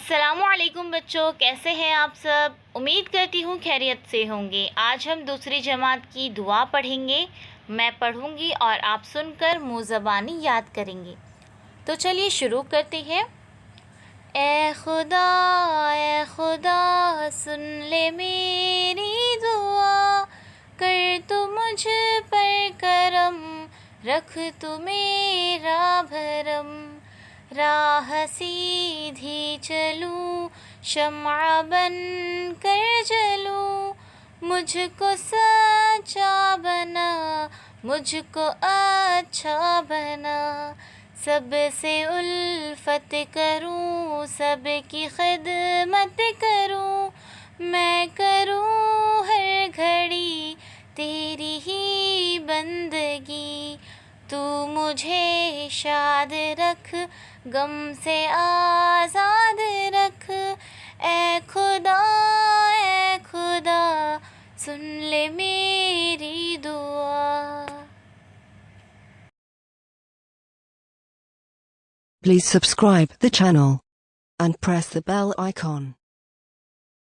अस्सलामुअलैकुम बच्चों, कैसे हैं आप सब। उम्मीद करती हूँ खैरियत से होंगे। आज हम दूसरी जमात की दुआ पढ़ेंगे। मैं पढ़ूंगी और आप सुनकर मुँह ज़बानी याद करेंगे। तो चलिए शुरू करते हैं। ए खुदा सुन ले मेरी दुआ, कर तू मुझ पर करम, रख तू मेरा भरम। राह सीधी चलूं, शम्अ बन कर जलूं, मुझको सच्चा बना, मुझको अच्छा बना। सबसे उल्फत करूं, सबकी खिदमत करूं, मैं करूं हर घड़ी तेरी ही बंदगी। तू मुझे शाद रख, गम से आज़ाद रख। ए खुदा सुन ले मेरी दुआ। Please subscribe the channel and press the bell icon.